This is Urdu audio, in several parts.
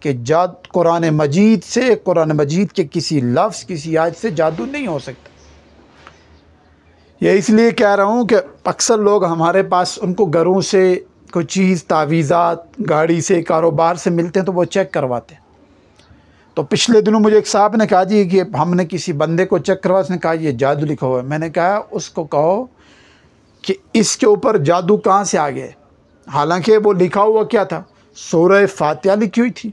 کہ قرآن مجید سے، قرآن مجید کے کسی لفظ، کسی آیت سے جادو نہیں ہو سکتا۔ یہ اس لیے کہہ رہا ہوں کہ اکثر لوگ ہمارے پاس، ان کو گھروں سے کوئی چیز، تعویذات، گاڑی سے، کاروبار سے ملتے ہیں تو وہ چیک کرواتے ہیں۔ تو پچھلے دنوں مجھے ایک صاحب نے کہا جی کہ ہم نے کسی بندے کو چیک کروا، اس نے کہا یہ جادو لکھا ہوا ہے۔ میں نے کہا اس کو کہو کہ اس کے اوپر جادو کہاں سے آ گئے؟ حالانکہ وہ لکھا ہوا کیا تھا؟ سورہ فاتحہ لکھی ہوئی تھی،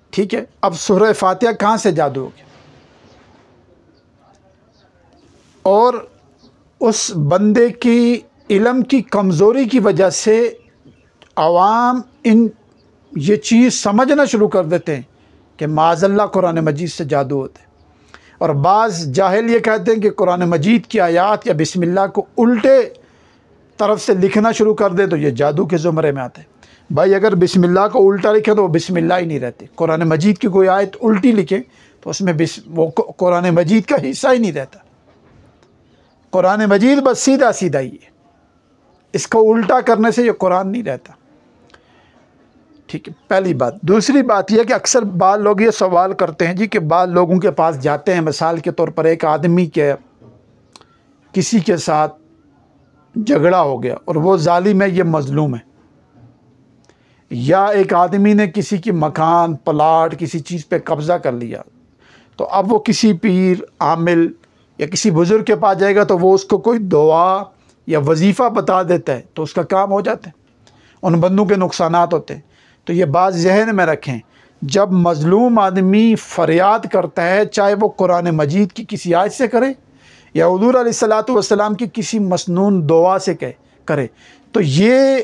ٹھیک ہے؟ اب سورہ فاتحہ کہاں سے جادو ہو گیا؟ اور اس بندے کی علم کی کمزوری کی وجہ سے عوام یہ چیز سمجھنا شروع کر دیتے ہیں کہ معاذ اللہ قرآن مجید سے جادو ہوتا ہے۔ اور بعض جاہل یہ کہتے ہیں کہ قرآن مجید کی آیات یا بسم اللہ کو الٹے طرف سے لکھنا شروع کر دے تو یہ جادو کے زمرے میں آتے ہیں۔ بھائی اگر بسم اللہ کو الٹا لکھے تو وہ بسم اللہ ہی نہیں رہتے۔ قرآن مجید کی کوئی آیت الٹی لکھے تو اس میں وہ قرآن مجید کا حصہ ہی نہیں رہتا۔ قرآن مجید بس سیدھا سیدھا ہی ہے، اس کو الٹا کرنے سے یہ قرآن نہیں رہتا، ٹھیک ہے؟ پہلی بات۔ دوسری بات یہ کہ اکثر بعض لوگ یہ سوال کرتے ہیں جی کہ بعض لوگوں کے پاس جاتے ہیں، مثال کے طور پر ایک آدمی کے کسی کے ساتھ جھگڑا ہو گیا اور وہ ظالم ہے، یہ مظلوم ہے، یا ایک آدمی نے کسی کی مکان، پلاٹ، کسی چیز پہ قبضہ کر لیا، تو اب وہ کسی پیر، عامل یا کسی بزرگ کے پاس جائے گا تو وہ اس کو کوئی دعا یا وظیفہ بتا دیتا ہے تو اس کا کام ہو جاتا ہے، ان بندوں کے نقصانات ہوتے ہیں۔ تو یہ بات ذہن میں رکھیں، جب مظلوم آدمی فریاد کرتا ہے، چاہے وہ قرآن مجید کی کسی آیت سے کرے یا حضور علیہ الصلوۃ والسلام کی کسی مسنون دعا سے کرے، تو یہ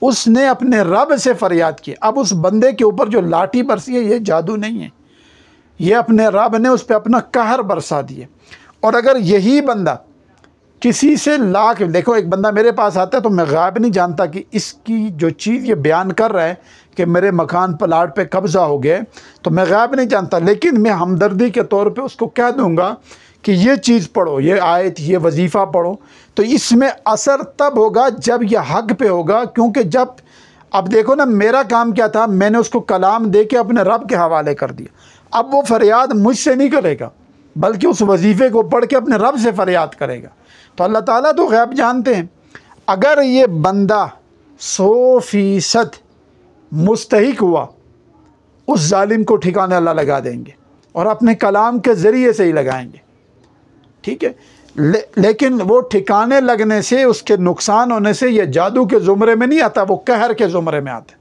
اس نے اپنے رب سے فریاد کی۔ اب اس بندے کے اوپر جو لاٹھی برسی ہے یہ جادو نہیں ہے، یہ اپنے رب نے اس پہ اپنا قہر برسا دیا۔ اور اگر یہی بندہ کسی سے دیکھو، ایک بندہ میرے پاس آتا ہے تو میں غائب نہیں جانتا کہ اس کی جو چیز یہ بیان کر رہا ہے کہ میرے مکان پلاٹ پہ قبضہ ہو گیا، تو میں غائب نہیں جانتا، لیکن میں ہمدردی کے طور پہ اس کو کہہ دوں گا کہ یہ چیز پڑھو، یہ آیت، یہ وظیفہ پڑھو، تو اس میں اثر تب ہوگا جب یہ حق پہ ہوگا۔ کیونکہ اب دیکھو نا، میرا کام کیا تھا، میں نے اس کو کلام دے کے اپنے رب کے حوالے کر دیا۔ اب وہ فریاد مجھ سے نہیں کرے گا بلکہ اس وظیفے کو پڑھ کے اپنے رب سے فریاد کرے گا۔ تو اللہ تعالیٰ تو غیب جانتے ہیں۔ اگر یہ بندہ 100% مستحق ہوا، اس ظالم کو ٹھکانے اللہ لگا دیں گے اور اپنے کلام کے ذریعے سے ہی لگائیں گے، ٹھیک ہے؟ لیکن وہ ٹھکانے لگنے سے، اس کے نقصان ہونے سے یہ جادو کے زمرے میں نہیں آتا، وہ قہر کے زمرے میں آتا ہے۔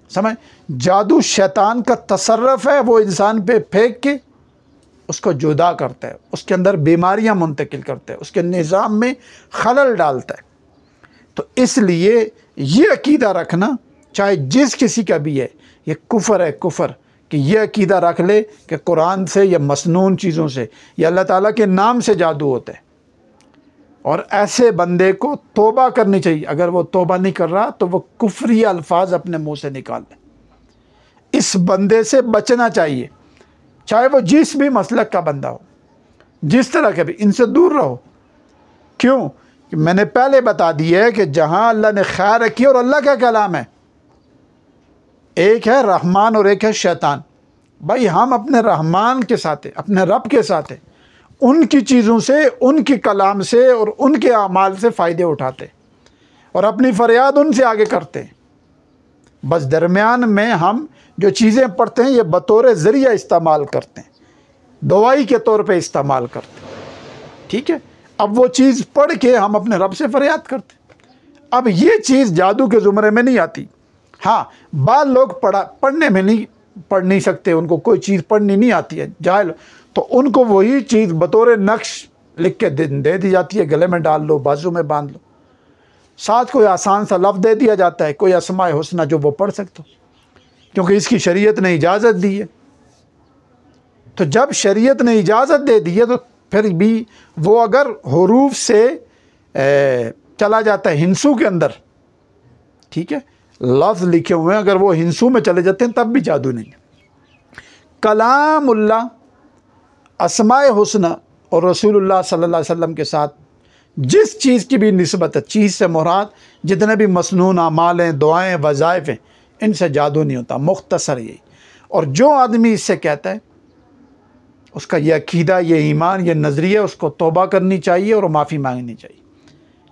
سمجھ؟ جادو شیطان کا تصرف ہے، وہ انسان پہ پھینک کے اس کو جدا کرتا ہے، اس کے اندر بیماریاں منتقل کرتا ہے، اس کے نظام میں خلل ڈالتا ہے۔ تو اس لیے یہ عقیدہ رکھنا، چاہے جس کسی کا بھی ہے، یہ کفر ہے، کفر، کہ یہ عقیدہ رکھ لے کہ قرآن سے یا مسنون چیزوں سے یا اللہ تعالیٰ کے نام سے جادو ہوتا ہے۔ اور ایسے بندے کو توبہ کرنی چاہیے۔ اگر وہ توبہ نہیں کر رہا تو وہ کفری الفاظ اپنے منہ سے نکال لے۔ اس بندے سے بچنا چاہیے، چاہے وہ جس بھی مسلک کا بندہ ہو، جس طرح کے بھی، ان سے دور رہو۔ کیوں؟ کہ میں نے پہلے بتا دیا ہے کہ جہاں اللہ نے خیر رکھی اور اللہ کا کلام ہے، ایک ہے رحمان اور ایک ہے شیطان۔ بھائی ہم اپنے رحمان کے ساتھ ہیں، اپنے رب کے ساتھ ہیں، ان کی چیزوں سے، ان کی کلام سے اور ان کے اعمال سے فائدے اٹھاتے اور اپنی فریاد ان سے آگے کرتے ہیں۔ بس درمیان میں ہم جو چیزیں پڑھتے ہیں یہ بطور ذریعہ استعمال کرتے ہیں، دوائی کے طور پہ استعمال کرتے ہیں، ٹھیک ہے؟ اب وہ چیز پڑھ کے ہم اپنے رب سے فریاد کرتے ہیں۔ اب یہ چیز جادو کے زمرے میں نہیں آتی۔ ہاں، بعض لوگ پڑھنے میں پڑھ نہیں سکتے، ان کو کوئی چیز پڑھنی نہیں آتی ہے، جاہل، تو ان کو وہی چیز بطور نقش لکھ کے دے دی جاتی ہے، گلے میں ڈال لو، بازو میں باندھ لو، ساتھ کوئی آسان سا لفظ دے دیا جاتا ہے، کوئی اسماء حسنہ جو وہ پڑھ سکتے ہو، کیونکہ اس کی شریعت نے اجازت دی ہے۔ تو جب شریعت نے اجازت دے دی ہے تو پھر بھی وہ اگر حروف سے چلا جاتا ہے ہنسو کے اندر، ٹھیک ہے، لفظ لکھے ہوئے ہیں، اگر وہ ہنسو میں چلے جاتے ہیں تب بھی جادو نہیں ہے۔ کلام اللہ، اسماء حسنہ اور رسول اللہ صلی اللہ علیہ وسلم کے ساتھ جس چیز کی بھی نسبت ہے، چیز سے مراد جتنے بھی مسنون اعمال ہیں، دعائیں، وظائف ہیں، ان سے جادو نہیں ہوتا، مختصر یہی۔ اور جو آدمی اس سے کہتا ہے اس کا یہ عقیدہ، یہ ایمان، یہ نظریہ، اس کو توبہ کرنی چاہیے اور معافی مانگنی چاہیے،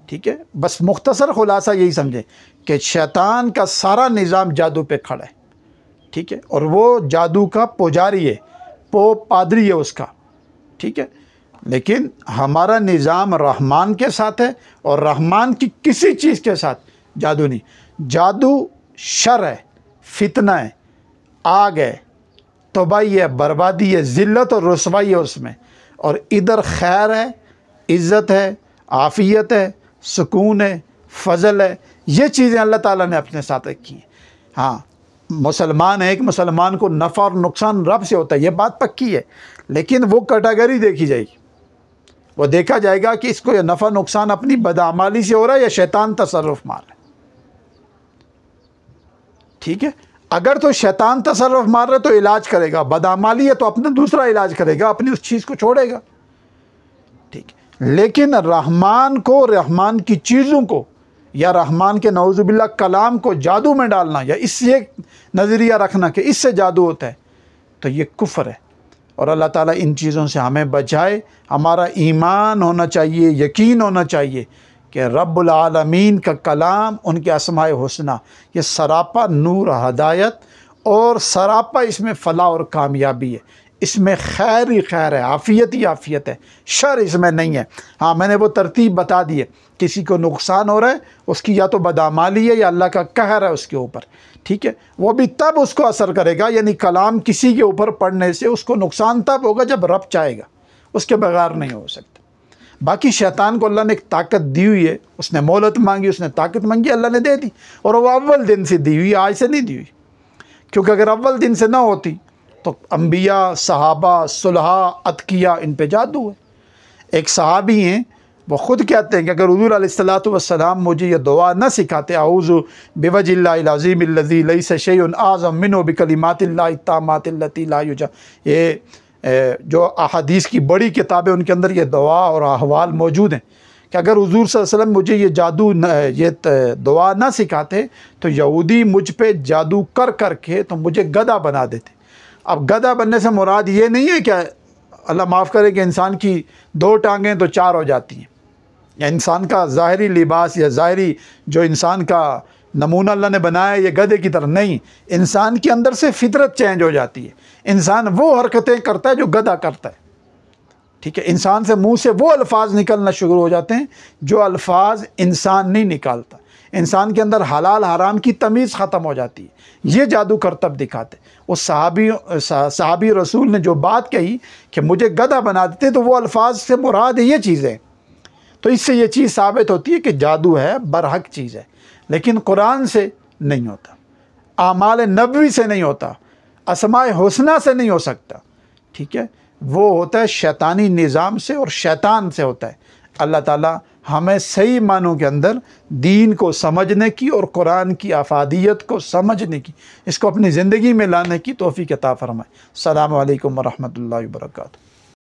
ٹھیک ہے۔ بس مختصر خلاصہ یہی سمجھیں کہ شیطان کا سارا نظام جادو پہ کھڑا ہے، ٹھیک ہے، اور وہ جادو کا پجاری ہے، پادری ہے اس کا، ٹھیک ہے۔ لیکن ہمارا نظام رحمان کے ساتھ ہے، اور رحمان کی کسی چیز کے ساتھ جادو نہیں۔ جادو شر ہے، فتنہ ہے، آگ ہے، تباہی ہے، بربادی ہے، ذلت اور رسوائی ہے اس میں، اور ادھر خیر ہے، عزت ہے، عافیت ہے، سکون ہے، فضل ہے۔ یہ چیزیں اللہ تعالیٰ نے اپنے ساتھ رکھی ہیں۔ ہاں، مسلمان ہے، ایک مسلمان کو نفع اور نقصان رب سے ہوتا ہے، یہ بات پکی ہے، لیکن وہ کیٹیگری دیکھی جائے گی، وہ دیکھا جائے گا کہ اس کو یہ نفع نقصان اپنی بدعمالی سے ہو رہا ہے یا شیطان تصرف مار رہا ہے، ٹھیک ہے۔ اگر تو شیطان تصرف مار رہا ہے تو علاج کرے گا، بدعمالی ہے تو اپنا دوسرا علاج کرے گا، اپنی اس چیز کو چھوڑے گا، ٹھیک ہے۔ لیکن رحمان کو، رحمان کی چیزوں کو، یا رحمان کے نعوذ باللہ کلام کو جادو میں ڈالنا، یا اس سے ایک نظریہ رکھنا کہ اس سے جادو ہوتا ہے، تو یہ کفر ہے۔ اور اللہ تعالیٰ ان چیزوں سے ہمیں بچائے۔ ہمارا ایمان ہونا چاہیے، یقین ہونا چاہیے کہ رب العالمین کا کلام، ان کے اسماء حسنہ، یہ سراپا نور، ہدایت، اور سراپا اس میں فلاح اور کامیابی ہے، اس میں خیر ہی خیر ہے، عافیت ہی عافیت ہے، شر اس میں نہیں ہے۔ ہاں، میں نے وہ ترتیب بتا دی ہے، کسی کو نقصان ہو رہا ہے اس کی یا تو بدعمالی ہے یا اللہ کا قہر ہے اس کے اوپر، ٹھیک ہے، وہ بھی تب اس کو اثر کرے گا، یعنی کلام کسی کے اوپر پڑھنے سے اس کو نقصان تب ہوگا جب رب چاہے گا، اس کے بغیر نہیں ہو سکتا۔ باقی شیطان کو اللہ نے ایک طاقت دی ہوئی ہے، اس نے مہلت مانگی، اس نے طاقت مانگی، اللہ نے دے دی، اور وہ اول دن سے دی ہوئی، آج سے نہیں دی ہوئی، کیونکہ اگر اول دن سے نہ ہوتی تو انبیاء، صحابہ، صلحاء، اتقیاء، ان پہ جادو ہے۔ ایک صحابی ہیں، وہ خود کہتے ہیں کہ اگر حضور علیہ الصلوۃ والسلام مجھے یہ دعا نہ سکھاتے، اعوذ بوجہ اللہ العظیم الذی لیس شیء اعظم منہ بکلمات اللہ التامات التی لا یرجی، یہ جو احادیث کی بڑی کتابیں، ان کے اندر یہ دعا اور احوال موجود ہیں کہ اگر حضور صلی اللہ علیہ وسلم مجھے یہ دعا نہ سکھاتے تو یہودی مجھ پہ جادو کر کر کے تو مجھے گدھا بنا دیتے۔ اب گدھا بننے سے مراد یہ نہیں ہے کہ اللہ معاف کرے کہ انسان کی 2 ٹانگیں تو 4 ہو جاتی ہیں، یا انسان کا ظاہری لباس یا ظاہری جو انسان کا نمونہ اللہ نے بنایا ہے یہ گدھے کی طرح نہیں، انسان کے اندر سے فطرت چینج ہو جاتی ہے، انسان وہ حرکتیں کرتا ہے جو گدھا کرتا ہے، ٹھیک ہے۔ انسان سے منہ سے وہ الفاظ نکلنا شروع ہو جاتے ہیں جو الفاظ انسان نہیں نکالتا، انسان کے اندر حلال حرام کی تمیز ختم ہو جاتی ہے، یہ جادو کرتب دکھاتے۔ اس صحابی رسول نے جو بات کہی کہ مجھے گدھا بنا دیتے، تو وہ الفاظ سے مراد یہ چیزیں، تو اس سے یہ چیز ثابت ہوتی ہے کہ جادو ہے، برحق چیز ہے، لیکن قرآن سے نہیں ہوتا، اعمال نبوی سے نہیں ہوتا، اسماء حسنہ سے نہیں ہو سکتا، ٹھیک ہے، وہ ہوتا ہے شیطانی نظام سے اور شیطان سے ہوتا ہے۔ اللہ تعالیٰ ہمیں صحیح معنوں کے اندر دین کو سمجھنے کی اور قرآن کی افادیت کو سمجھنے کی، اس کو اپنی زندگی میں لانے کی توفیق عطا فرمائے۔ السلام علیکم ورحمۃ اللہ وبرکاتہ۔